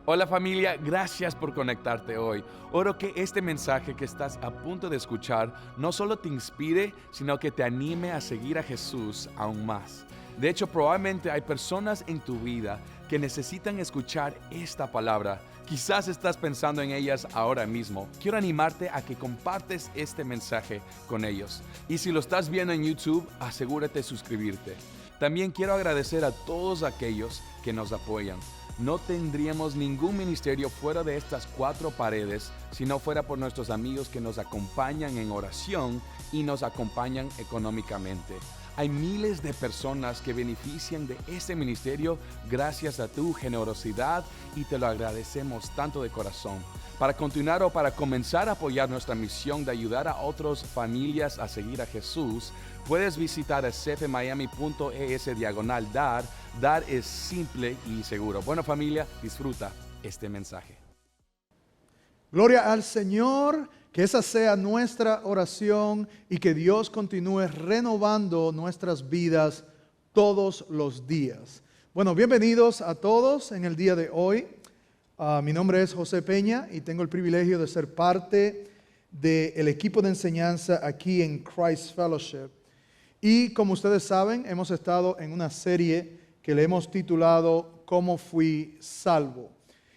Hola familia, gracias por conectarte hoy. Oro que este mensaje que estás a punto de escuchar no solo te inspire, sino que te anime a seguir a Jesús aún más. De hecho, probablemente hay personas en tu vida que necesitan escuchar esta palabra. Quizás estás pensando en ellas ahora mismo. Quiero animarte a que compartes este mensaje con ellos. Y si lo estás viendo en YouTube, asegúrate de suscribirte. También quiero agradecer a todos aquellos que nos apoyan. No tendríamos ningún ministerio fuera de estas cuatro paredes si no fuera por nuestros amigos que nos acompañan en oración y nos acompañan económicamente. Hay miles de personas que benefician de este ministerio gracias a tu generosidad y te lo agradecemos tanto de corazón. Para continuar o para comenzar a apoyar nuestra misión de ayudar a otras familias a seguir a Jesús, puedes visitar cfmiami.es/dar. Dar es simple y seguro. Bueno familia, disfruta este mensaje. Gloria al Señor, que esa sea nuestra oración y que Dios continúe renovando nuestras vidas todos los días. Bueno, bienvenidos a todos en el día de hoy. Mi nombre es José Peña y tengo el privilegio de ser parte del equipo de enseñanza aquí en Christ Fellowship. Y como ustedes saben, hemos estado en una serie que le hemos titulado ¿Cómo fui salvo?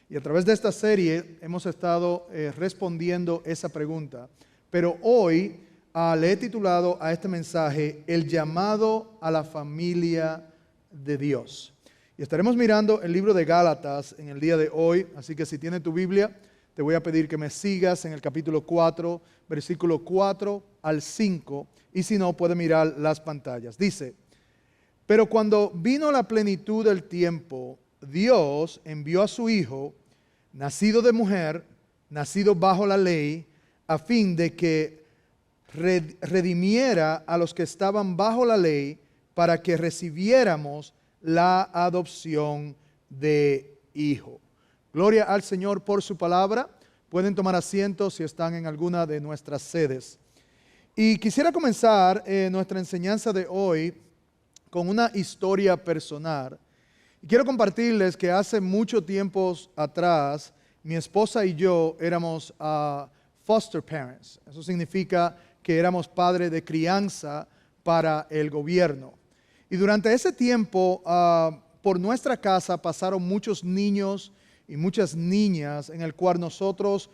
Y a través de esta serie hemos estado respondiendo esa pregunta. Pero hoy le he titulado a este mensaje El llamado a la familia de Dios. Y estaremos mirando el libro de Gálatas en el día de hoy. Así que si tienes tu Biblia, te voy a pedir que me sigas en el capítulo 4, versículo 4 al 5. Y si no, puedes mirar las pantallas. Dice: pero cuando vino la plenitud del tiempo, Dios envió a su Hijo, nacido de mujer, nacido bajo la ley, a fin de que redimiera a los que estaban bajo la ley, para que recibiéramos la adopción de hijo. Gloria al Señor por su palabra. Pueden tomar asiento si están en alguna de nuestras sedes. Y quisiera comenzar nuestra enseñanza de hoy con una historia personal. Y quiero compartirles que hace mucho tiempo atrás, mi esposa y yo éramos foster parents. Eso significa que éramos padres de crianza para el gobierno. Y durante ese tiempo, por nuestra casa pasaron muchos niños y muchas niñas en el cual nosotros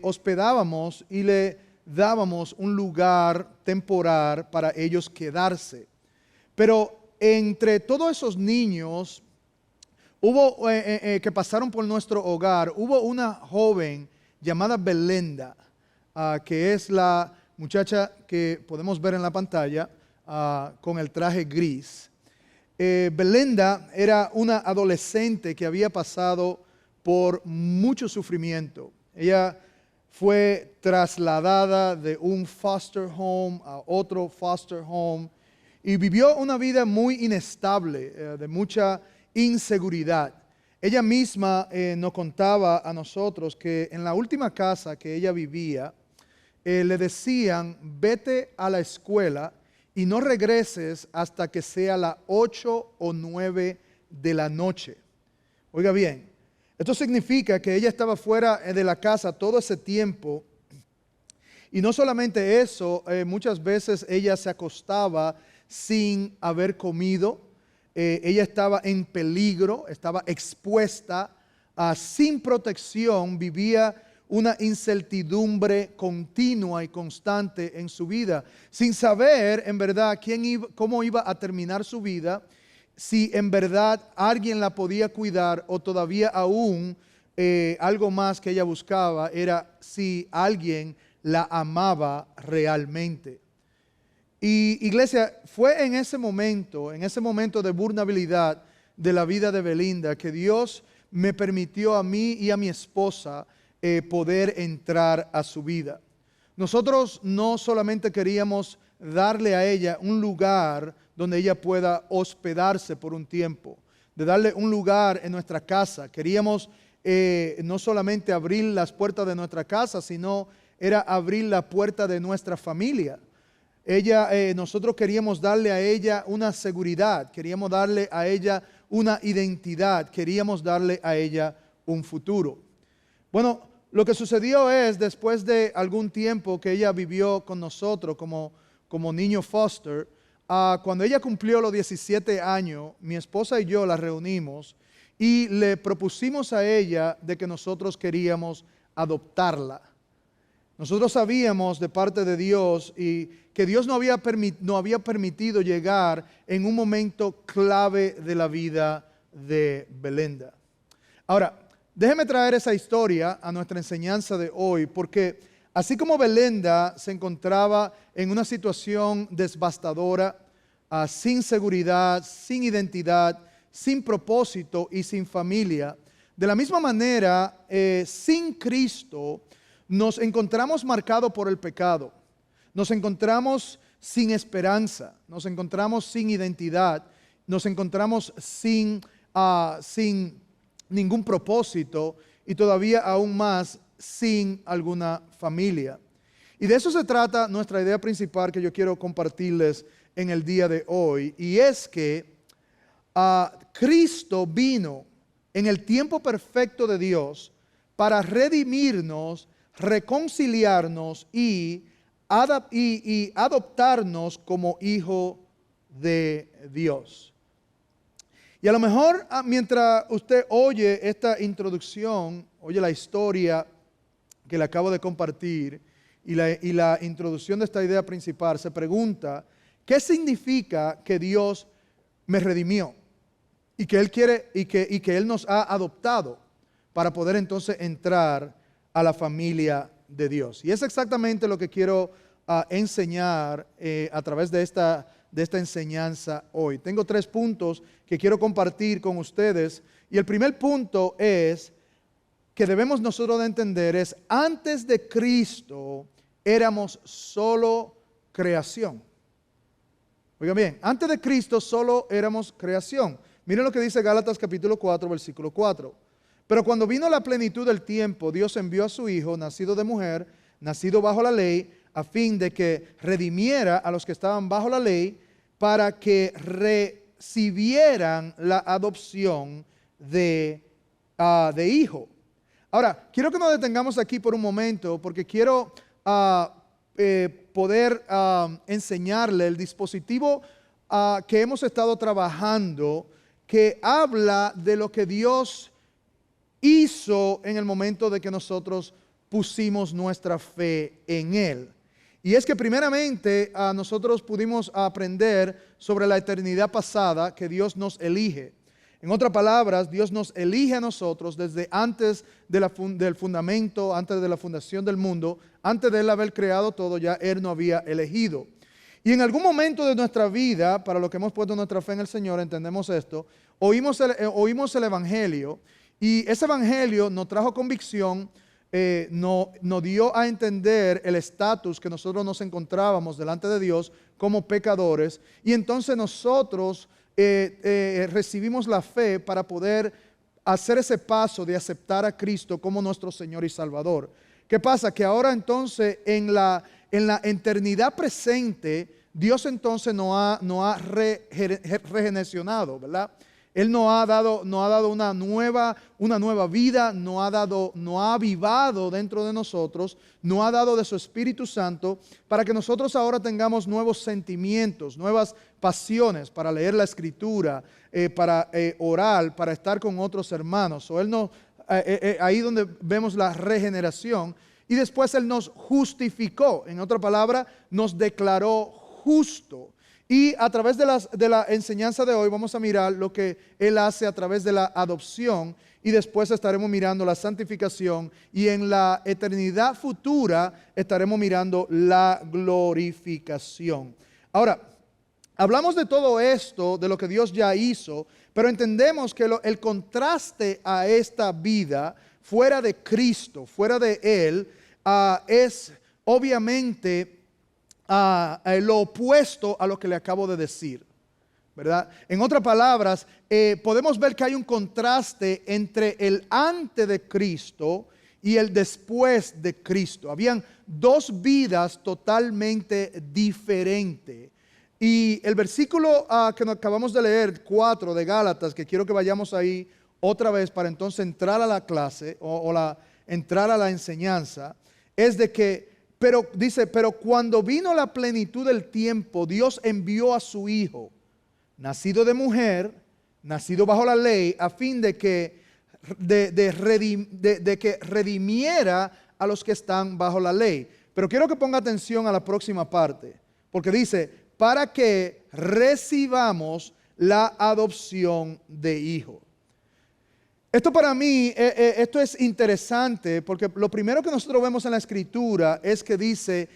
hospedábamos y le dábamos un lugar temporal para ellos quedarse. Pero entre todos esos niños hubo que pasaron por nuestro hogar, hubo una joven llamada Belinda, que es la muchacha que podemos ver en la pantalla con el traje gris. Belinda era una adolescente que había pasado por mucho sufrimiento. Ella fue trasladada de un foster home a otro foster home y vivió una vida muy inestable, de mucha inseguridad. Ella misma nos contaba a nosotros que en la última casa que ella vivía, le decían: vete a la escuela y no regreses hasta que sea las 8 o 9 de la noche. Oiga bien, esto significa que ella estaba fuera de la casa todo ese tiempo. Y no solamente eso, muchas veces ella se acostaba sin haber comido. Ella estaba en peligro, estaba expuesta, sin protección, vivía una incertidumbre continua y constante en su vida, sin saber en verdad cómo iba a terminar su vida, si en verdad alguien la podía cuidar o todavía aún algo más que ella buscaba era si alguien la amaba realmente. Y iglesia, fue en ese momento de vulnerabilidad de la vida de Belinda, que Dios me permitió a mí y a mi esposa poder entrar a su vida. Nosotros no solamente queríamos darle a ella un lugar donde ella pueda hospedarse por un tiempo, de darle un lugar en nuestra casa. Queríamos no solamente abrir las puertas de nuestra casa, sino era abrir la puerta de nuestra familia. Nosotros queríamos darle a ella una seguridad, queríamos darle a ella una identidad, queríamos darle a ella un futuro. Bueno, lo que sucedió es, después de algún tiempo que ella vivió con nosotros como niño foster, cuando ella cumplió los 17 años, mi esposa y yo la reunimos y le propusimos a ella de que nosotros queríamos adoptarla. Nosotros sabíamos de parte de Dios y que Dios no había permitido llegar en un momento clave de la vida de Belinda. Ahora, déjeme traer esa historia a nuestra enseñanza de hoy, porque así como Belinda se encontraba en una situación devastadora, sin seguridad, sin identidad, sin propósito y sin familia, de la misma manera, sin Cristo, nos encontramos marcados por el pecado, nos encontramos sin esperanza, nos encontramos sin identidad, nos encontramos sin ningún propósito y todavía aún más sin alguna familia. Y de eso se trata nuestra idea principal que yo quiero compartirles en el día de hoy, y es que Cristo vino en el tiempo perfecto de Dios para redimirnos, reconciliarnos y adoptarnos como hijo de Dios. Y a lo mejor mientras usted oye esta introducción, oye la historia que le acabo de compartir y la introducción de esta idea principal, se pregunta, ¿qué significa que Dios me redimió? Y que Él quiere y que Él nos ha adoptado para poder entonces entrar a la familia de Dios. Y es exactamente lo que quiero enseñar a través de esta enseñanza hoy. Tengo 3 puntos que quiero compartir con ustedes. Y el primer punto es que debemos nosotros de entender es, antes de Cristo éramos solo creación. Oigan bien, antes de Cristo solo éramos creación. Miren lo que dice Gálatas capítulo 4, versículo 4. Pero cuando vino la plenitud del tiempo, Dios envió a su Hijo, nacido de mujer, nacido bajo la ley, a fin de que redimiera a los que estaban bajo la ley, para que recibieran la adopción de hijo. Ahora, quiero que nos detengamos aquí por un momento, porque quiero poder enseñarle el dispositivo que hemos estado trabajando, que habla de lo que Dios hizo en el momento de que nosotros pusimos nuestra fe en Él. Y es que primeramente nosotros pudimos aprender sobre la eternidad pasada, que Dios nos elige. En otras palabras, Dios nos elige a nosotros desde antes del fundamento, antes de la fundación del mundo, antes de Él haber creado todo, ya Él nos había elegido. Y en algún momento de nuestra vida, para los que hemos puesto nuestra fe en el Señor, entendemos esto, oímos el Evangelio, y ese Evangelio nos trajo convicción, nos dio a entender el estatus que nosotros nos encontrábamos delante de Dios como pecadores, y entonces nosotros recibimos la fe para poder hacer ese paso de aceptar a Cristo como nuestro Señor y Salvador. ¿Qué pasa? Que ahora entonces en la eternidad presente, Dios entonces nos ha regeneracionado, ¿verdad? Él nos ha dado una nueva vida, nos ha avivado dentro de nosotros, nos ha dado de su Espíritu Santo para que nosotros ahora tengamos nuevos sentimientos, nuevas pasiones para leer la Escritura, para orar, para estar con otros hermanos. Ahí donde vemos la regeneración. Y después Él nos justificó, en otra palabra, nos declaró justo. Y a través de la enseñanza de hoy vamos a mirar lo que Él hace a través de la adopción, y después estaremos mirando la santificación, y en la eternidad futura estaremos mirando la glorificación. Ahora, hablamos de todo esto, de lo que Dios ya hizo, pero entendemos que el contraste a esta vida fuera de Cristo, fuera de Él, es obviamente lo opuesto a lo que le acabo de decir, ¿verdad? En otras palabras, podemos ver que hay un contraste entre el antes de Cristo y el después de Cristo. Habían 2 vidas totalmente diferentes. Y el versículo que nos acabamos de leer, 4 de Gálatas, que quiero que vayamos ahí otra vez para entonces entrar a la clase entrar a la enseñanza, es de que, pero dice, pero cuando vino la plenitud del tiempo, Dios envió a su Hijo, nacido de mujer, nacido bajo la ley, a fin de que redimiera a los que están bajo la ley. Pero quiero que ponga atención a la próxima parte, porque dice, para que recibamos la adopción de hijo. Esto para mí, esto es interesante, porque lo primero que nosotros vemos en la Escritura es que dice,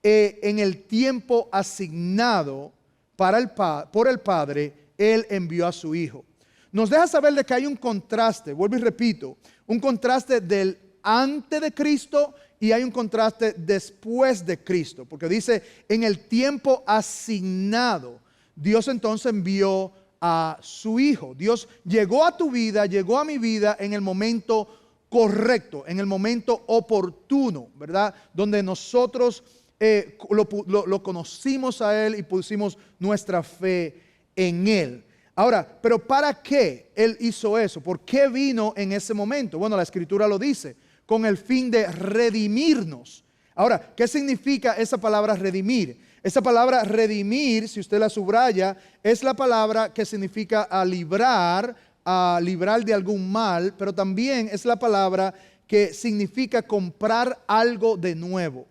en el tiempo asignado por el Padre, Él envió a su Hijo. Nos deja saber de que hay un contraste, vuelvo y repito, un contraste del antes de Cristo y hay un contraste después de Cristo, porque dice, en el tiempo asignado, Dios entonces envió a su Hijo. Dios llegó a tu vida, llegó a mi vida en el momento correcto, en el momento oportuno, ¿verdad? Donde nosotros lo conocimos a Él y pusimos nuestra fe en Él. Ahora, ¿pero para qué Él hizo eso? ¿Por qué vino en ese momento? Bueno, la Escritura lo dice, con el fin de redimirnos. Ahora, ¿qué significa esa palabra redimir? Esa palabra redimir, si usted la subraya, es la palabra que significa a librar de algún mal, pero también es la palabra que significa comprar algo de nuevo.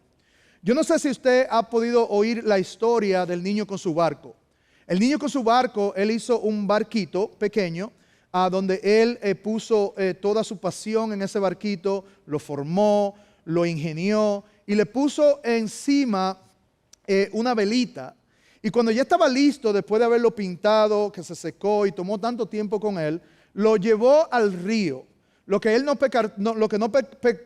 Yo no sé si usted ha podido oír la historia del niño con su barco. El niño con su barco, él hizo un barquito pequeño, donde él puso toda su pasión en ese barquito, lo formó, lo ingenió y le puso encima una velita. Y cuando ya estaba listo, después de haberlo pintado, que se secó y tomó tanto tiempo con él, lo llevó al río. Lo que no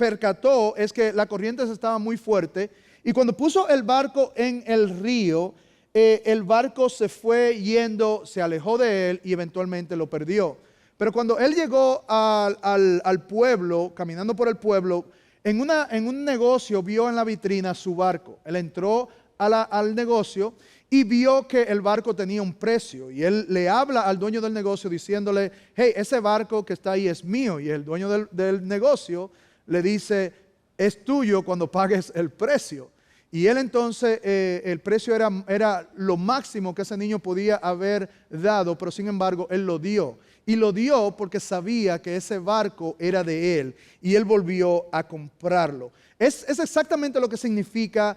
percató es que la corriente estaba muy fuerte y cuando puso el barco en el río, el barco se fue yendo, se alejó de él y eventualmente lo perdió. Pero cuando él llegó al pueblo, caminando por el pueblo, en un negocio vio en la vitrina su barco. Él entró al negocio y vio que el barco tenía un precio. Y él le habla al dueño del negocio diciéndole, hey, ese barco que está ahí es mío. Y el dueño del negocio le dice, es tuyo cuando pagues el precio. Y él entonces, el precio era lo máximo que ese niño podía haber dado, pero sin embargo él lo dio. Y lo dio porque sabía que ese barco era de él y él volvió a comprarlo. Es exactamente lo que significa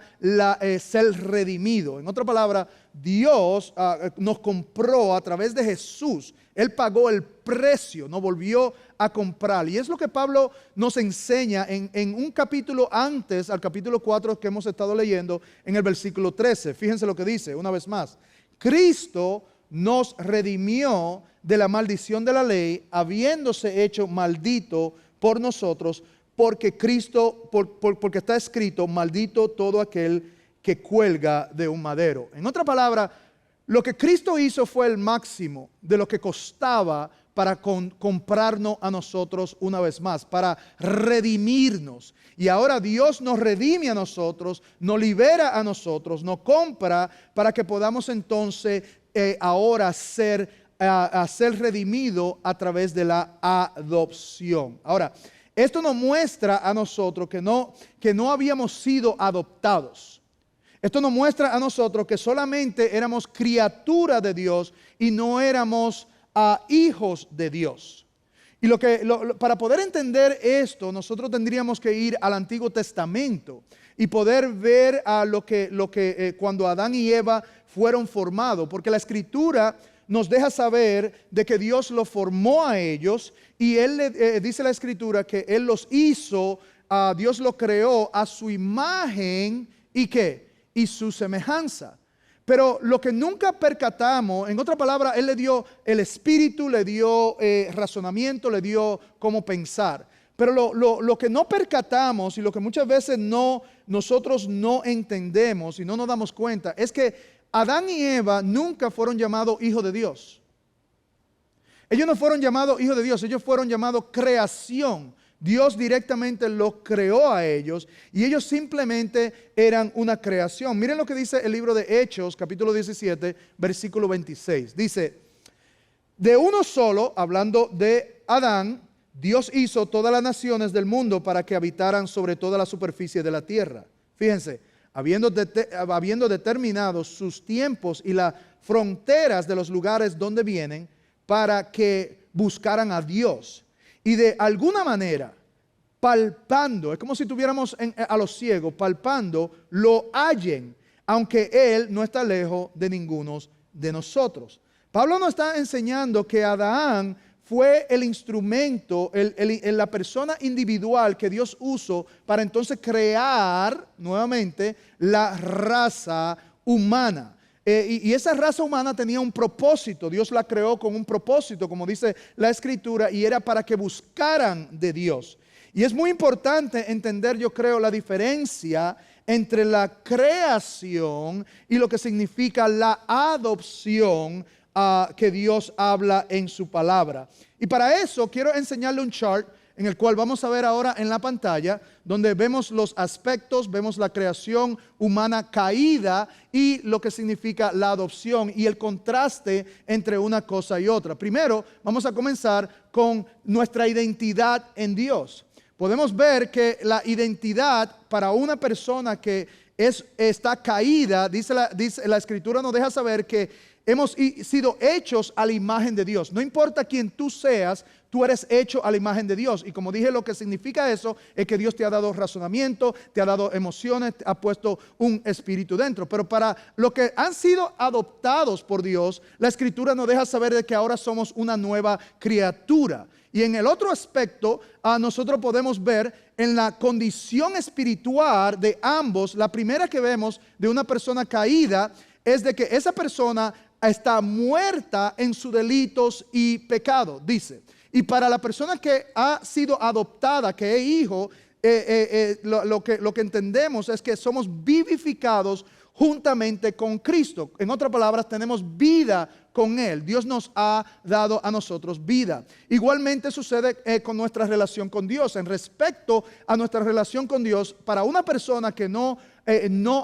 ser redimido. En otra palabra, Dios nos compró a través de Jesús. Él pagó el precio, nos volvió a comprar. Y es lo que Pablo nos enseña en un capítulo antes, al capítulo 4 que hemos estado leyendo, en el versículo 13. Fíjense lo que dice, una vez más. Cristo nos redimió de la maldición de la ley, habiéndose hecho maldito por nosotros, porque Cristo, porque está escrito, maldito todo aquel que cuelga de un madero. En otra palabra, lo que Cristo hizo fue el máximo de lo que costaba para comprarnos a nosotros una vez más, para redimirnos. Y ahora Dios nos redime a nosotros, nos libera a nosotros, nos compra para que podamos entonces ahora ser redimido a través de la adopción. Ahora, esto nos muestra a nosotros que no habíamos sido adoptados. Esto nos muestra a nosotros que solamente éramos criaturas de Dios y no éramos hijos de Dios. Y para poder entender esto, nosotros tendríamos que ir al Antiguo Testamento y poder ver cuando Adán y Eva fueron formados, porque la Escritura nos deja saber de que Dios los formó a ellos y dice la Escritura que Él los hizo, Dios los creó a su imagen y ¿qué? Y su semejanza. Pero lo que nunca percatamos, en otra palabra, Él le dio el espíritu, le dio razonamiento, le dio cómo pensar. Pero lo que no percatamos y lo que muchas veces nosotros no entendemos y no nos damos cuenta es que Adán y Eva nunca fueron llamados hijos de Dios. Ellos no fueron llamados hijos de Dios, ellos fueron llamados creación. Dios directamente los creó a ellos y ellos simplemente eran una creación. Miren lo que dice el libro de Hechos, capítulo 17, versículo 26. Dice, de uno solo, hablando de Adán, Dios hizo todas las naciones del mundo para que habitaran sobre toda la superficie de la tierra. Fíjense, habiendo determinado sus tiempos y las fronteras de los lugares donde vienen, para que buscaran a Dios. Y de alguna manera, palpando, es como si tuviéramos a los ciegos, palpando, lo hallen, aunque Él no está lejos de ninguno de nosotros. Pablo nos está enseñando que Adán fue el instrumento, la persona individual que Dios usó para entonces crear nuevamente la raza humana. Y esa raza humana tenía un propósito. Dios la creó con un propósito, como dice la Escritura, y era para que buscaran de Dios. Y es muy importante entender, yo creo, la diferencia entre la creación y lo que significa la adopción que Dios habla en su palabra. Y para eso quiero enseñarle un chart en el cual vamos a ver ahora en la pantalla, donde vemos los aspectos, vemos la creación humana caída y lo que significa la adopción y el contraste entre una cosa y otra. Primero, vamos a comenzar con nuestra identidad en Dios. Podemos ver que la identidad para una persona que está caída, dice la Escritura nos deja saber que hemos sido hechos a la imagen de Dios. No importa quién tú seas, tú eres hecho a la imagen de Dios. Y como dije, lo que significa eso es que Dios te ha dado razonamiento, te ha dado emociones, te ha puesto un espíritu dentro. Pero para los que han sido adoptados por Dios, la Escritura nos deja saber de que ahora somos una nueva criatura. Y en el otro aspecto, nosotros podemos ver en la condición espiritual de ambos. La primera que vemos de una persona caída es de que esa persona está muerta en sus delitos y pecados, dice. Y para la persona que ha sido adoptada, que es hijo, lo que entendemos es que somos vivificados juntamente con Cristo. En otras palabras, tenemos vida con Él. Dios nos ha dado a nosotros vida. Igualmente sucede con nuestra relación con Dios. En respecto a nuestra relación con Dios, para una persona que no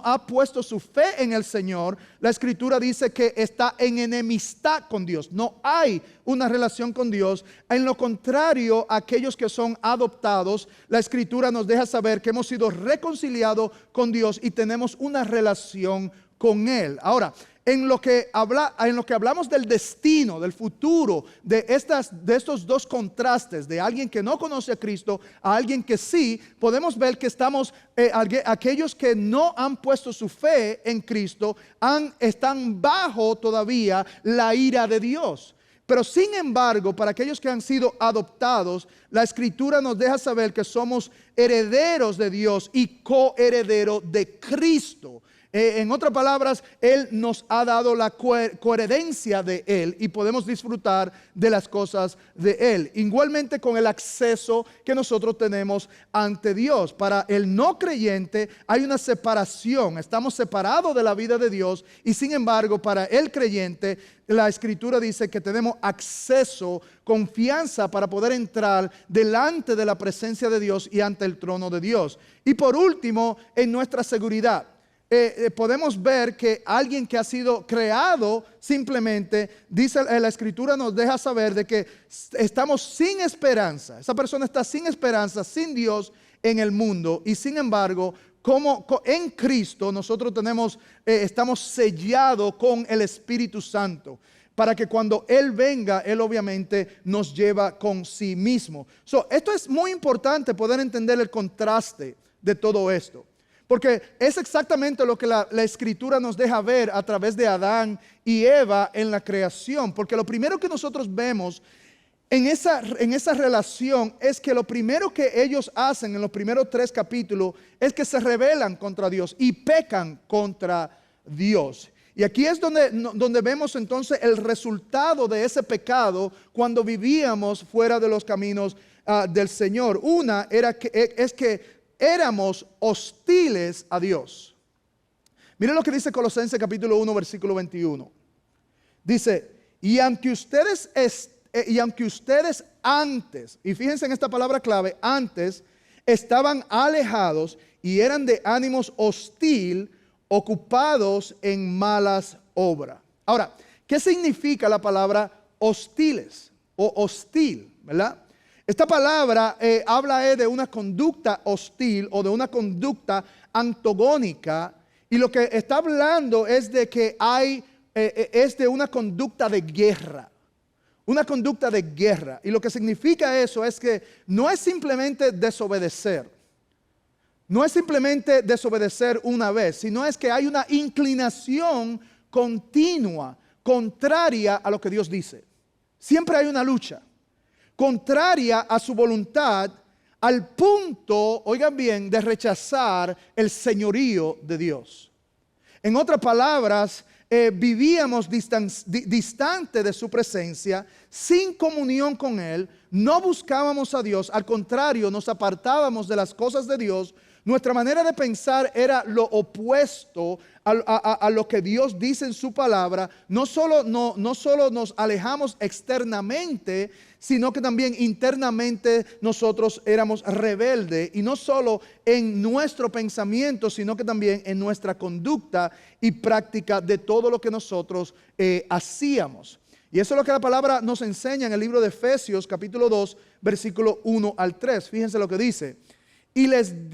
ha puesto su fe en el Señor, la Escritura dice que está en enemistad con Dios. No hay una relación con Dios. En lo contrario, aquellos que son adoptados, la Escritura nos deja saber que hemos sido reconciliados con Dios y tenemos una relación con Él. Ahora, en lo que hablamos del destino, del futuro, de estos dos contrastes, de alguien que no conoce a Cristo a alguien que sí, podemos ver que estamos, aquellos que no han puesto su fe en Cristo, están bajo todavía la ira de Dios. Pero sin embargo, para aquellos que han sido adoptados, la Escritura nos deja saber que somos herederos de Dios y coherederos de Cristo. En otras palabras, Él nos ha dado la coherencia de Él y podemos disfrutar de las cosas de Él. Igualmente con el acceso que nosotros tenemos ante Dios. Para el no creyente hay una separación. Estamos separados de la vida de Dios y sin embargo para el creyente la Escritura dice que tenemos acceso, confianza para poder entrar delante de la presencia de Dios y ante el trono de Dios. Y por último, en nuestra seguridad. Podemos ver que alguien que ha sido creado simplemente, dice la Escritura nos deja saber de que estamos sin esperanza. Esa persona está sin esperanza, sin Dios en el mundo y sin embargo, como en Cristo nosotros estamos sellados con el Espíritu Santo. Para que cuando Él venga, Él obviamente nos lleva con sí mismo. Esto es muy importante poder entender el contraste de todo esto. Porque es exactamente lo que la Escritura nos deja ver a través de Adán y Eva en la creación. Porque lo primero que nosotros vemos en esa relación es que lo primero que ellos hacen en los primeros 3 capítulos es que se rebelan contra Dios y pecan contra Dios. Y aquí es donde vemos entonces el resultado de ese pecado cuando vivíamos fuera de los caminos del Señor. Una es que éramos hostiles a Dios. Miren lo que dice Colosenses capítulo 1 versículo 21. Dice, y aunque ustedes antes, y fíjense en esta palabra clave, antes estaban alejados y eran de ánimos hostil, ocupados en malas obras. Ahora, ¿qué significa la palabra hostiles o hostil? ¿verdad? Esta palabra habla de una conducta hostil o de una conducta antagónica, y lo que está hablando es de que es de una conducta de guerra. Una conducta de guerra. Y lo que significa eso es que no es simplemente desobedecer. No es simplemente desobedecer una vez, sino es que hay una inclinación continua, contraria a lo que Dios dice. Siempre hay una lucha, contraria a su voluntad, al punto, oigan bien, de rechazar el señorío de Dios. En otras palabras, vivíamos distante de su presencia, sin comunión con Él, no buscábamos a Dios, al contrario, nos apartábamos de las cosas de Dios. Nuestra manera de pensar era lo opuesto a lo que Dios dice en su palabra. No solo nos alejamos externamente, sino que también internamente nosotros éramos rebeldes. Y no solo en nuestro pensamiento, sino que también en nuestra conducta y práctica de todo lo que nosotros hacíamos. Y eso es lo que la palabra nos enseña en el libro de Efesios capítulo 2, versículo 1 al 3. Fíjense lo que dice. Y les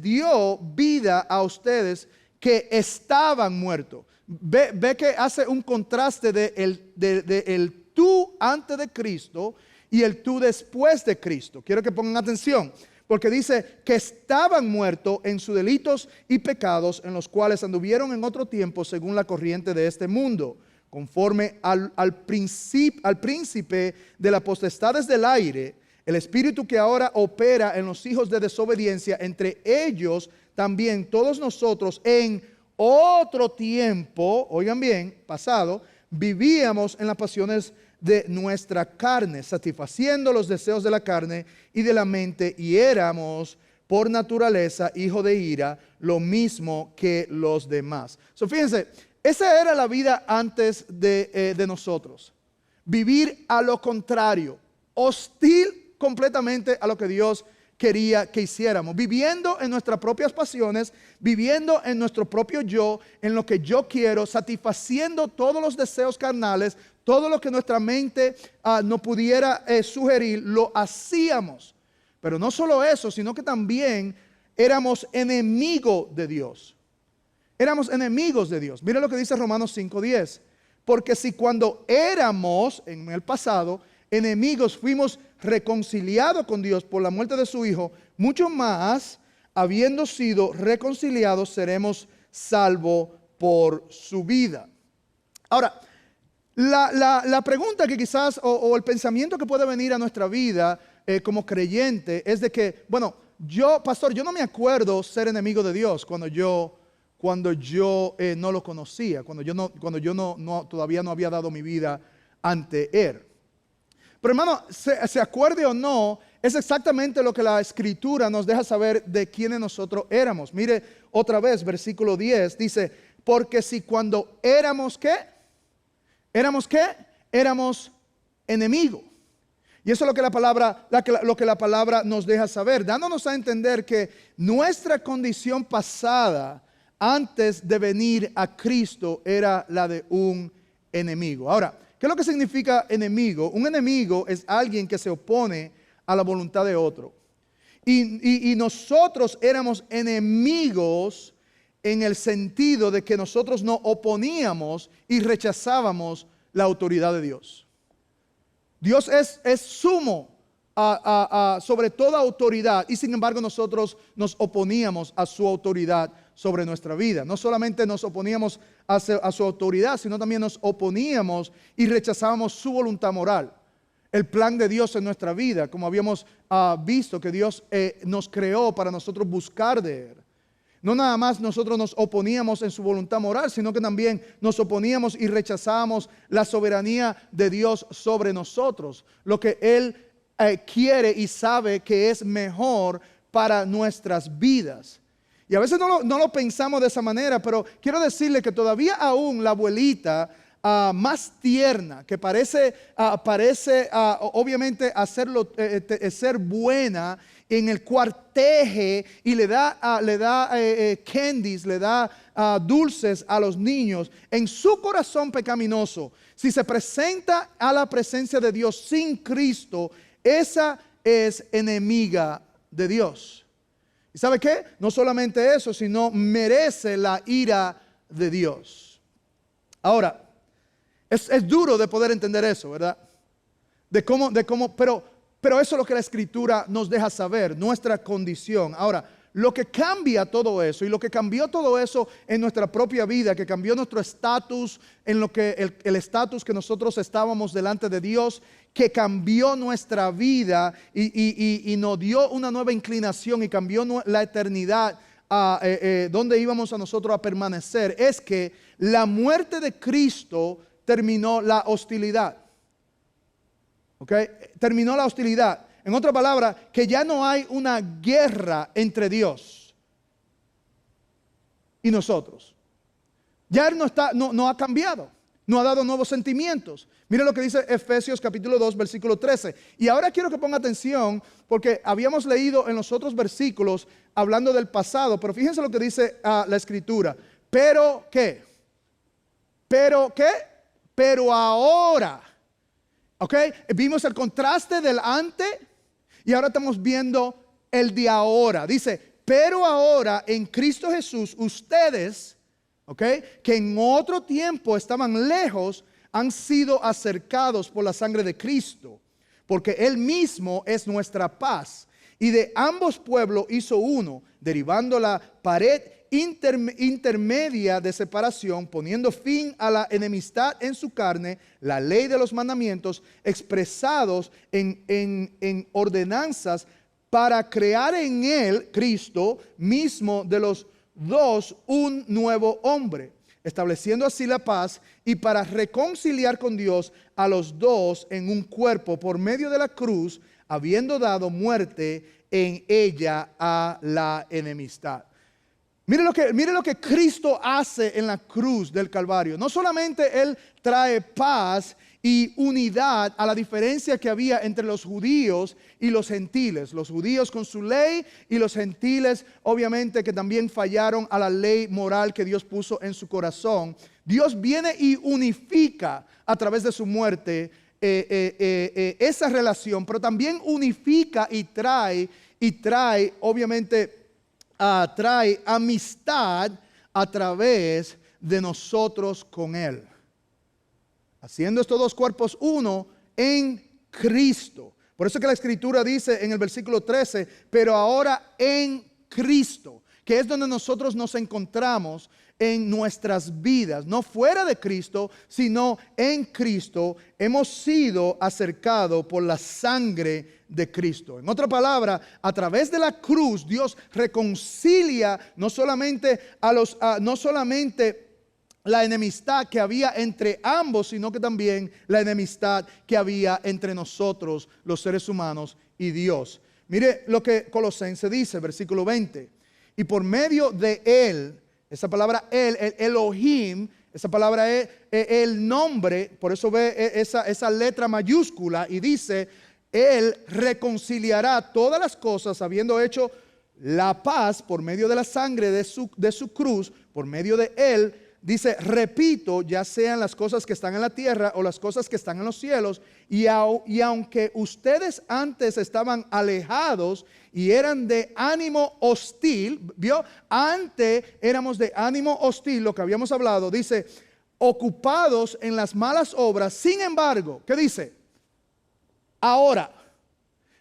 dio vida a ustedes que estaban muertos. Ve que hace un contraste de el tú antes de Cristo y el tú después de Cristo. Quiero que pongan atención, porque dice que estaban muertos en sus delitos y pecados, en los cuales anduvieron en otro tiempo según la corriente de este mundo, conforme al príncipe de las potestades del aire, el espíritu que ahora opera en los hijos de desobediencia, entre ellos también todos nosotros en otro tiempo, oigan bien, pasado, vivíamos en las pasiones de nuestra carne, satisfaciendo los deseos de la carne y de la mente, y éramos por naturaleza hijos de ira, lo mismo que los demás. Fíjense, esa era la vida antes de nosotros. Vivir a lo contrario, hostil completamente a lo que Dios quería que hiciéramos, viviendo en nuestras propias pasiones, viviendo en nuestro propio yo, en lo que yo quiero, satisfaciendo todos los deseos carnales, todo lo que nuestra mente no pudiera sugerir, lo hacíamos. Pero no solo eso, sino que también éramos enemigos de Dios. Éramos enemigos de Dios. Mira lo que dice Romanos 5:10. Porque si cuando éramos, en el pasado, enemigos, fuimos reconciliados con Dios por la muerte de su Hijo, mucho más, habiendo sido reconciliados, seremos salvos por su vida. Ahora, la pregunta que quizás, o el pensamiento que puede venir a nuestra vida como creyente, es de que, bueno, pastor, yo no me acuerdo ser enemigo de Dios cuando yo no lo conocía, cuando yo todavía no había dado mi vida ante Él. Pero hermano, se acuerde o no, es exactamente lo que la Escritura nos deja saber de quiénes nosotros éramos. Mire otra vez, versículo 10, dice, porque si cuando éramos ¿qué? ¿Éramos qué? Éramos enemigos. Y eso es lo que la palabra nos deja saber, dándonos a entender que nuestra condición pasada, antes de venir a Cristo, era la de un enemigo. Ahora, ¿qué es lo que significa enemigo? Un enemigo es alguien que se opone a la voluntad de otro. Y nosotros éramos enemigos en el sentido de que nosotros nos oponíamos y rechazábamos la autoridad de Dios. Dios es sumo sobre toda autoridad, y sin embargo nosotros nos oponíamos a su autoridad sobre nuestra vida. No solamente nos oponíamos a su autoridad, sino también nos oponíamos y rechazábamos su voluntad moral, el plan de Dios en nuestra vida, como habíamos visto que Dios nos creó para nosotros buscar de Él. No nada más nosotros nos oponíamos en su voluntad moral, sino que también nos oponíamos y rechazábamos la soberanía de Dios sobre nosotros, lo que Él quiere y sabe que es mejor para nuestras vidas. Y a veces no lo pensamos de esa manera, pero quiero decirle que todavía aún la abuelita más tierna, que parece obviamente hacerlo, ser buena, en el cual teje y le da candies, le da dulces a los niños, en su corazón pecaminoso, si se presenta a la presencia de Dios sin Cristo, esa es enemiga de Dios. ¿Y sabe qué? No solamente eso, sino merece la ira de Dios. Ahora, es duro de poder entender eso, ¿verdad? Pero eso es lo que la Escritura nos deja saber, nuestra condición. Ahora, lo que cambia todo eso y lo que cambió todo eso en nuestra propia vida, que cambió nuestro estatus, en lo que el estatus que nosotros estábamos delante de Dios, que cambió nuestra vida y nos dio una nueva inclinación y cambió la eternidad, donde íbamos a nosotros a permanecer, es que la muerte de Cristo terminó la hostilidad. ¿Okay? Terminó la hostilidad. En otra palabra, que ya no hay una guerra entre Dios y nosotros. Ya Él no ha cambiado, no ha dado nuevos sentimientos. Mire lo que dice Efesios capítulo 2, versículo 13. Y ahora quiero que ponga atención, porque habíamos leído en los otros versículos hablando del pasado, pero fíjense lo que dice la Escritura. Pero ¿qué? Pero ahora. ¿Ok? Vimos el contraste del antes y ahora estamos viendo el de ahora. Dice, pero ahora en Cristo Jesús ustedes, ¿ok?, que en otro tiempo estaban lejos, han sido acercados por la sangre de Cristo, porque Él mismo es nuestra paz. Y de ambos pueblos hizo uno, derribando la pared intermedia de separación, poniendo fin a la enemistad en su carne, la ley de los mandamientos expresados en ordenanzas, para crear en él, Cristo mismo, de los dos un nuevo hombre, estableciendo así la paz, y para reconciliar con Dios a los dos en un cuerpo por medio de la cruz, habiendo dado muerte en ella a la enemistad. Mire lo que Cristo hace en la cruz del Calvario. No solamente Él trae paz y unidad a la diferencia que había entre los judíos y los gentiles. Los judíos con su ley y los gentiles obviamente que también fallaron a la ley moral que Dios puso en su corazón. Dios viene y unifica a través de su muerte esa relación, pero también unifica y trae obviamente trae amistad a través de nosotros con Él, haciendo estos dos cuerpos uno en Cristo. Por eso que la Escritura dice en el versículo 13, pero ahora en Cristo, que es donde nosotros nos encontramos en nuestras vidas, no fuera de Cristo, sino en Cristo, hemos sido acercados por la sangre de Cristo. En otra palabra, a través de la cruz, Dios reconcilia no solamente la enemistad que había entre ambos, sino que también la enemistad que había entre nosotros, los seres humanos, y Dios. Mire lo que Colosenses dice, versículo 20. Y por medio de Él, esa palabra Él, el Elohim, esa palabra es el nombre, por eso ve esa letra mayúscula y dice, Él reconciliará todas las cosas, habiendo hecho la paz por medio de la sangre de su cruz, por medio de Él. Dice, repito, ya sean las cosas que están en la tierra o las cosas que están en los cielos, y aunque ustedes antes estaban alejados y eran de ánimo hostil, ¿vio? Antes éramos de ánimo hostil, lo que habíamos hablado, dice, ocupados en las malas obras, sin embargo, ¿qué dice? Ahora,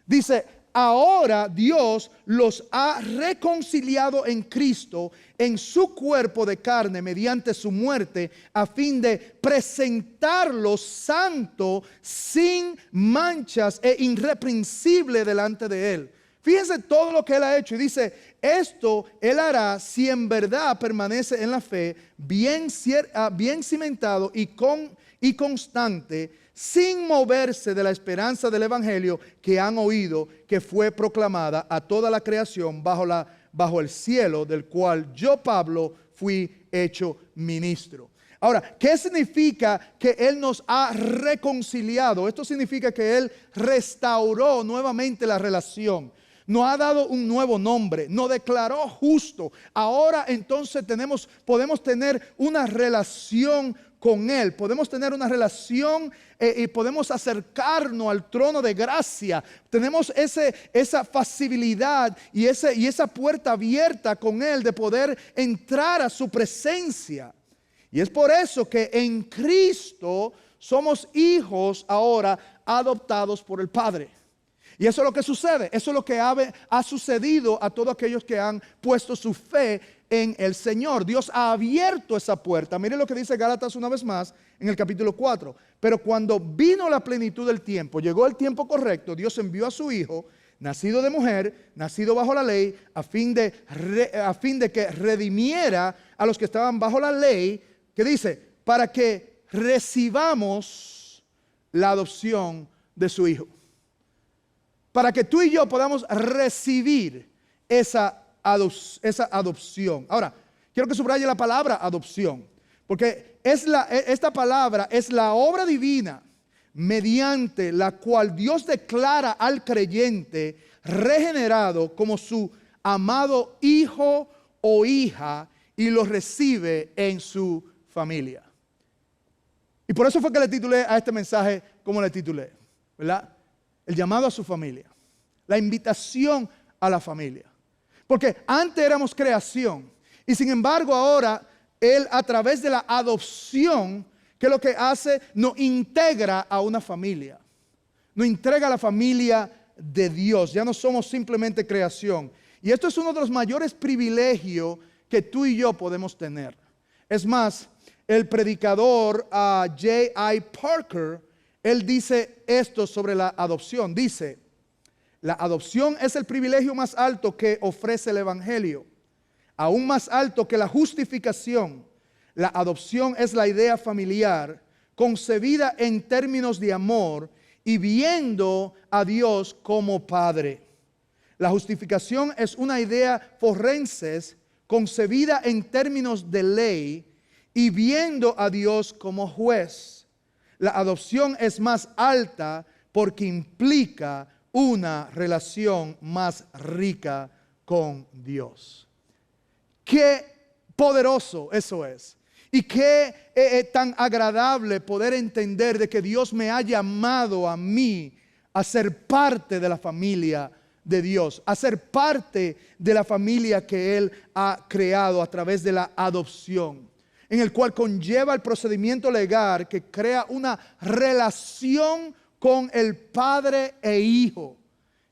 dice, ahora Dios los ha reconciliado en Cristo, en su cuerpo de carne, mediante su muerte, a fin de presentarlo santo, sin manchas e irreprensible delante de Él. Fíjense todo lo que Él ha hecho y dice, esto Él hará si en verdad permanece en la fe, bien cimentado y constante, sin moverse de la esperanza del evangelio que han oído, que fue proclamada a toda la creación bajo el cielo, del cual yo, Pablo, fui hecho ministro. Ahora, ¿qué significa que Él nos ha reconciliado? Esto significa que Él restauró nuevamente la relación. Nos ha dado un nuevo nombre, nos declaró justo. Ahora entonces podemos tener una relación con Él. Podemos tener una relación y podemos acercarnos al trono de gracia. Tenemos esa facilidad y esa puerta abierta con Él de poder entrar a su presencia. Y es por eso que en Cristo somos hijos ahora adoptados por el Padre. Y eso es lo que sucede, eso es lo que ha sucedido a todos aquellos que han puesto su fe en el Señor. Dios ha abierto esa puerta. Mire lo que dice Gálatas una vez más en el capítulo 4. Pero cuando vino la plenitud del tiempo, llegó el tiempo correcto, Dios envió a su Hijo, nacido de mujer, nacido bajo la ley, a fin de que redimiera a los que estaban bajo la ley, que dice, para que recibamos la adopción de su Hijo. Para que tú y yo podamos recibir esa adopción. Ahora, quiero que subraye la palabra adopción, porque esta palabra es la obra divina mediante la cual Dios declara al creyente regenerado como su amado hijo o hija y lo recibe en su familia. Y por eso fue que le titulé a este mensaje como le titulé, ¿verdad? El llamado a su familia, la invitación a la familia. Porque antes éramos creación y sin embargo ahora Él a través de la adopción, que es lo que hace, nos integra a una familia. Nos entrega a la familia de Dios. Ya no somos simplemente creación. Y esto es uno de los mayores privilegios que tú y yo podemos tener. Es más, el predicador J.I. Parker, él dice esto sobre la adopción. Dice, la adopción es el privilegio más alto que ofrece el Evangelio. Aún más alto que la justificación. La adopción es la idea familiar concebida en términos de amor y viendo a Dios como Padre. La justificación es una idea forense concebida en términos de ley y viendo a Dios como juez. La adopción es más alta porque implica una relación más rica con Dios. Qué poderoso eso es. Y qué tan agradable poder entender de que Dios me ha llamado a mí a ser parte de la familia de Dios, a ser parte de la familia que Él ha creado a través de la adopción, en el cual conlleva el procedimiento legal que crea una relación con el padre e hijo.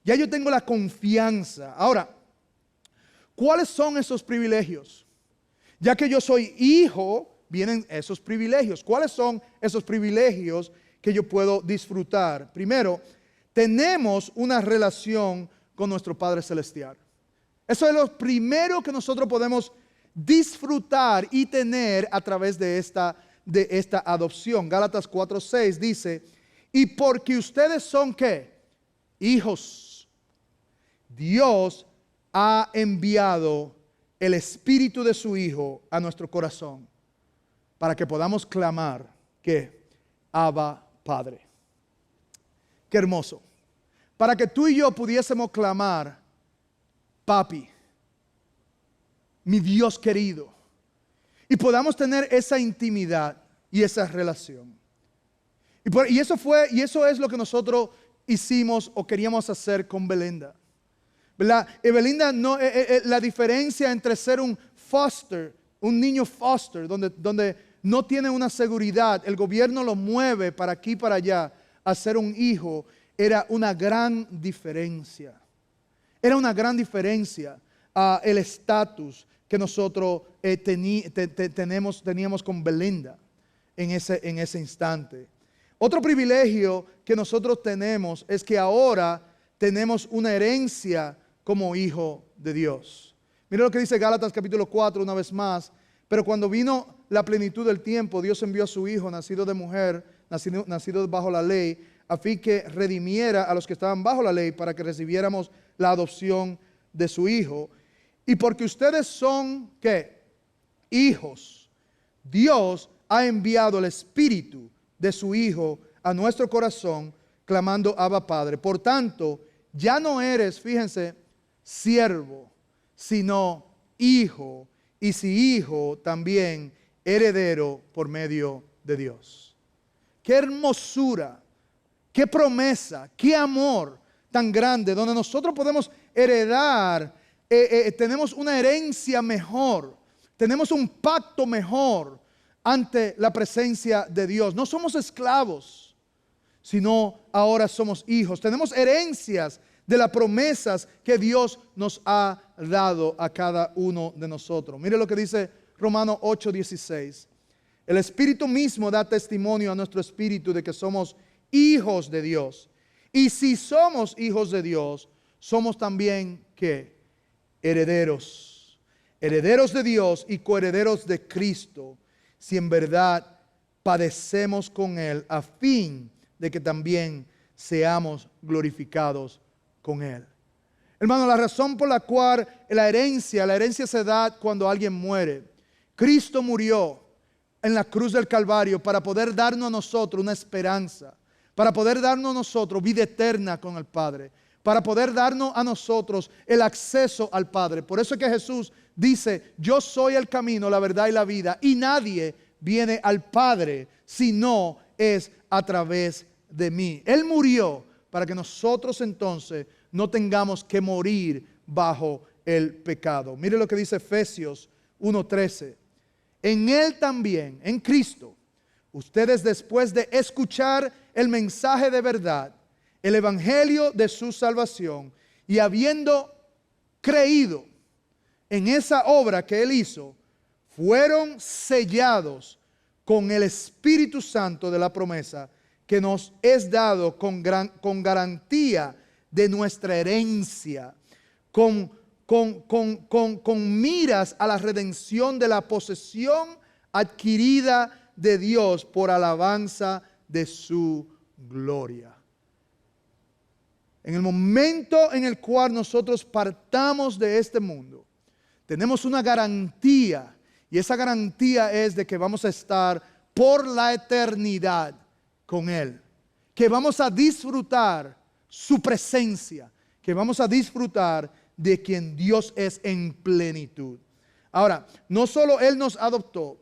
Ya yo tengo la confianza. Ahora, ¿cuáles son esos privilegios? Ya que yo soy hijo, vienen esos privilegios. ¿Cuáles son esos privilegios que yo puedo disfrutar? Primero, tenemos una relación con nuestro Padre Celestial. Eso es lo primero que nosotros podemos disfrutar y tener a través de esta adopción. Gálatas 4:6 dice, y porque ustedes son ¿qué? Hijos. Dios ha enviado el Espíritu de su Hijo a nuestro corazón para que podamos clamar que Abba Padre. Qué hermoso. Para que tú y yo pudiésemos clamar, Papi, mi Dios querido, y podamos tener esa intimidad y esa relación. Y eso es lo que nosotros hicimos o queríamos hacer con Belinda. ¿Verdad? Belinda, la diferencia entre ser un foster, un niño foster, donde no tiene una seguridad, el gobierno lo mueve para aquí y para allá, a ser un hijo, era una gran diferencia. Era una gran diferencia el estatus que nosotros teníamos con Belinda en ese instante. Otro privilegio que nosotros tenemos es que ahora tenemos una herencia como hijo de Dios. Mira lo que dice Gálatas capítulo 4 una vez más. Pero cuando vino la plenitud del tiempo, Dios envió a su Hijo, nacido de mujer, nacido bajo la ley, a fin que redimiera a los que estaban bajo la ley para que recibiéramos la adopción de su Hijo. Y porque ustedes son, ¿qué? Hijos. Dios ha enviado el Espíritu de su Hijo a nuestro corazón, clamando Abba Padre. Por tanto, ya no eres, fíjense, siervo, sino hijo, y si hijo, también heredero por medio de Dios. Qué hermosura, qué promesa, qué amor tan grande, donde nosotros podemos heredar, tenemos una herencia mejor, tenemos un pacto mejor ante la presencia de Dios. No somos esclavos, sino ahora somos hijos. Tenemos herencias de las promesas que Dios nos ha dado a cada uno de nosotros. Mire lo que dice Romanos 8:16. El Espíritu mismo da testimonio a nuestro espíritu de que somos hijos de Dios. Y si somos hijos de Dios, somos también, ¿qué? Herederos. Herederos de Dios y coherederos de Cristo, si en verdad padecemos con Él, a fin de que también seamos glorificados con Él. Hermano, la razón por la cual la herencia se da cuando alguien muere. Cristo murió en la cruz del Calvario para poder darnos a nosotros una esperanza, para poder darnos a nosotros vida eterna con el Padre, para poder darnos a nosotros el acceso al Padre. Por eso es que Jesús dice: yo soy el camino, la verdad y la vida, y nadie viene al Padre si no es a través de mí. Él murió para que nosotros entonces no tengamos que morir bajo el pecado. Mire lo que dice Efesios 1:13. En Él también, en Cristo, ustedes, después de escuchar el mensaje de verdad, el evangelio de su salvación, y habiendo creído en esa obra que Él hizo, fueron sellados con el Espíritu Santo de la promesa, que nos es dado con garantía de nuestra herencia, con miras a la redención de la posesión adquirida de Dios por alabanza de su gloria. En el momento en el cual nosotros partamos de este mundo, tenemos una garantía, y esa garantía es de que vamos a estar por la eternidad con Él, que vamos a disfrutar su presencia, que vamos a disfrutar de quien Dios es en plenitud. Ahora, no solo Él nos adoptó,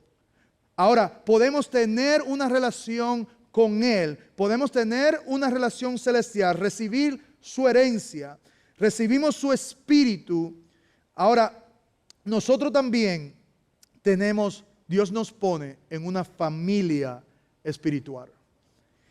ahora podemos tener una relación con Él, podemos tener una relación celestial, recibir su herencia, recibimos su espíritu. Ahora, nosotros también tenemos, Dios nos pone en una familia espiritual.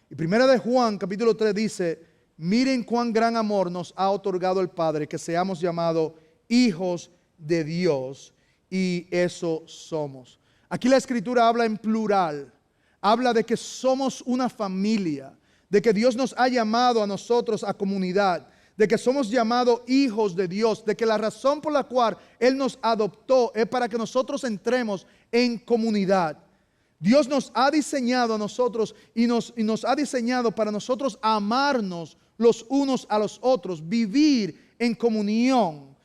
Y primera de Juan, capítulo 3 dice: miren cuán gran amor nos ha otorgado el Padre, que seamos llamados hijos de Dios, y eso somos. Aquí la Escritura habla en plural, habla de que somos una familia, de que Dios nos ha llamado a nosotros a comunidad, de que somos llamados hijos de Dios, de que la razón por la cual Él nos adoptó es para que nosotros entremos en comunidad. Dios nos ha diseñado a nosotros y nos ha diseñado para nosotros amarnos los unos a los otros, vivir en comunión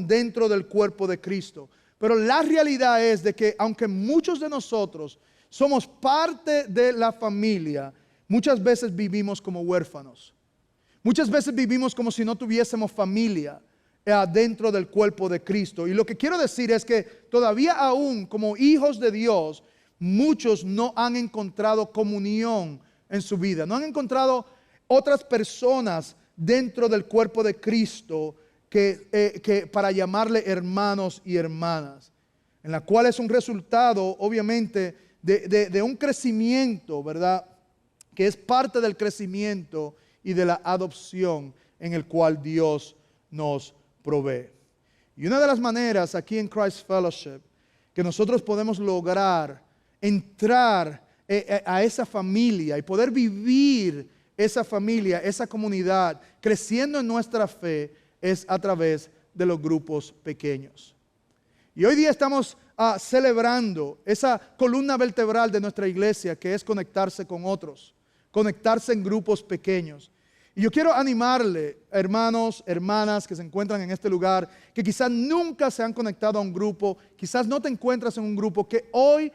dentro del cuerpo de Cristo. Pero la realidad es de que aunque muchos de nosotros somos parte de la familia, muchas veces vivimos como huérfanos. Muchas veces vivimos como si no tuviésemos familia dentro del cuerpo de Cristo. Y lo que quiero decir es que todavía aún como hijos de Dios, muchos no han encontrado comunión en su vida. No han encontrado otras personas dentro del cuerpo de Cristo que para llamarle hermanos y hermanas, en la cual es un resultado obviamente de un crecimiento, ¿verdad? Que es parte del crecimiento y de la adopción en el cual Dios nos provee. Y una de las maneras aquí en Christ Fellowship que nosotros podemos lograr entrar a esa familia y poder vivir esa familia, esa comunidad, creciendo en nuestra fe, es a través de los grupos pequeños. Y hoy día estamos celebrando esa columna vertebral de nuestra iglesia, que es conectarse con otros, conectarse en grupos pequeños. Y yo quiero animarle, hermanos, hermanas que se encuentran en este lugar, que quizás nunca se han conectado a un grupo, quizás no te encuentras en un grupo, que hoy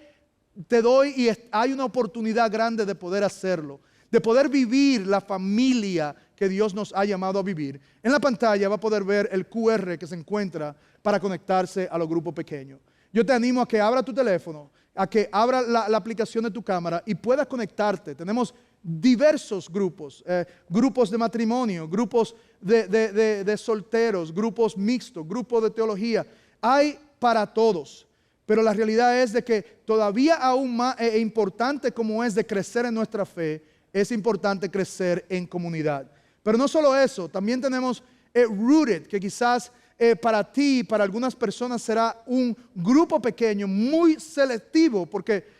te doy y hay una oportunidad grande de poder hacerlo, de poder vivir la familia que Dios nos ha llamado a vivir. En la pantalla va a poder ver el QR que se encuentra para conectarse a los grupos pequeños. Yo te animo a que abra tu teléfono, a que abra la aplicación de tu cámara y puedas conectarte. Tenemos diversos grupos, grupos de matrimonio, grupos de solteros, grupos mixtos, grupos de teología. Hay para todos, pero la realidad es de que todavía aún más importante como es de crecer en nuestra fe, es importante crecer en comunidad. Pero no solo eso, también tenemos Rooted, que quizás para ti, para algunas personas será un grupo pequeño, muy selectivo, porque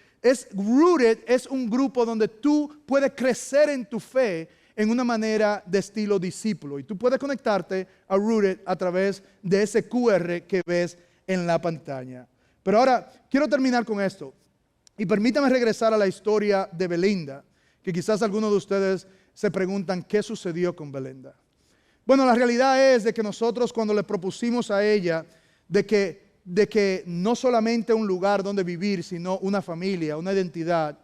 Rooted es un grupo donde tú puedes crecer en tu fe en una manera de estilo discípulo. Y tú puedes conectarte a Rooted a través de ese QR que ves en la pantalla. Pero ahora quiero terminar con esto. Y permítame regresar a la historia de Belinda, que quizás algunos de ustedes se preguntan qué sucedió con Belinda. Bueno, la realidad es de que nosotros cuando le propusimos a ella de que no solamente un lugar donde vivir, sino una familia, una identidad,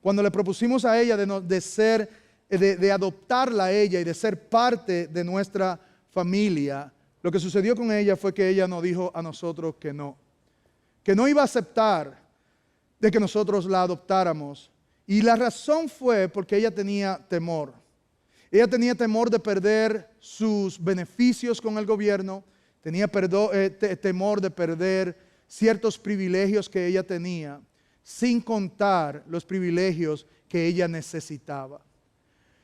cuando le propusimos a ella de adoptarla a ella y de ser parte de nuestra familia, lo que sucedió con ella fue que ella nos dijo a nosotros que no iba a aceptar de que nosotros la adoptáramos. Y la razón fue porque ella tenía temor. Ella tenía temor de perder sus beneficios con el gobierno, tenía temor de perder ciertos privilegios que ella tenía, sin contar los privilegios que ella necesitaba.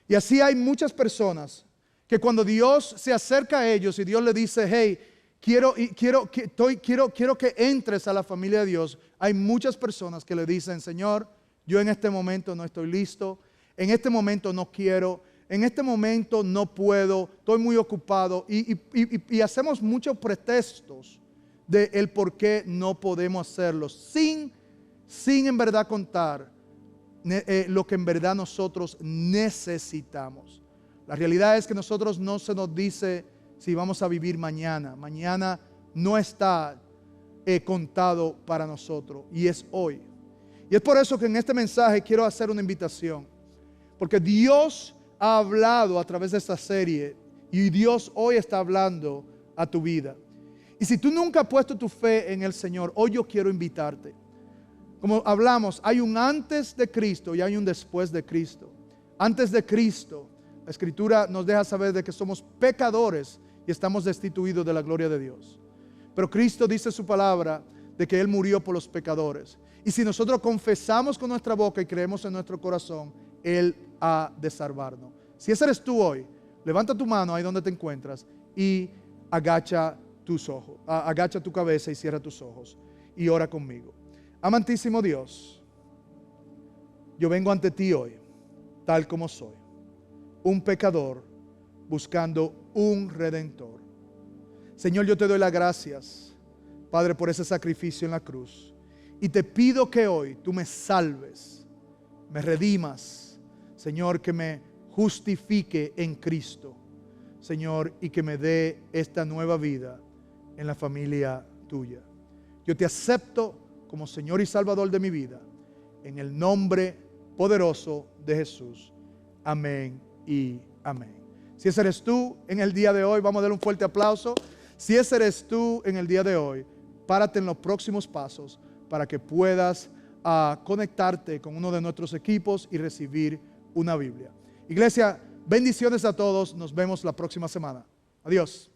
Y así hay muchas personas que cuando Dios se acerca a ellos y Dios le dice, hey, quiero que entres a la familia de Dios, hay muchas personas que le dicen, Señor, yo en este momento no estoy listo, en este momento no quiero, en este momento no puedo, estoy muy ocupado y hacemos muchos pretextos de el por qué no podemos hacerlo, sin en verdad contar lo que en verdad nosotros necesitamos. La realidad es que nosotros no se nos dice si vamos a vivir mañana. Mañana no está contado para nosotros y es hoy. Y es por eso que en este mensaje quiero hacer una invitación, porque Dios ha hablado a través de esta serie y Dios hoy está hablando a tu vida. Y si tú nunca has puesto tu fe en el Señor, hoy yo quiero invitarte. Como hablamos, hay un antes de Cristo y hay un después de Cristo. Antes de Cristo, la Escritura nos deja saber de que somos pecadores y estamos destituidos de la gloria de Dios. Pero Cristo dice su palabra de que Él murió por los pecadores. Y si nosotros confesamos con nuestra boca y creemos en nuestro corazón, Él ha de salvarnos. Si ese eres tú hoy, levanta tu mano ahí donde te encuentras y agacha tus ojos, agacha tu cabeza y cierra tus ojos y ora conmigo. Amantísimo Dios, yo vengo ante ti hoy, tal como soy, un pecador buscando un redentor. Señor, yo te doy las gracias, Padre, por ese sacrificio en la cruz. Y te pido que hoy tú me salves, me redimas, Señor, que me justifique en Cristo, Señor, y que me dé esta nueva vida en la familia tuya. Yo te acepto como Señor y Salvador de mi vida, en el nombre poderoso de Jesús. Amén y amén. Si ese eres tú en el día de hoy, vamos a darle un fuerte aplauso. Si ese eres tú en el día de hoy, párate en los próximos pasos para que puedas conectarte con uno de nuestros equipos y recibir una Biblia. Iglesia, bendiciones a todos. Nos vemos la próxima semana. Adiós.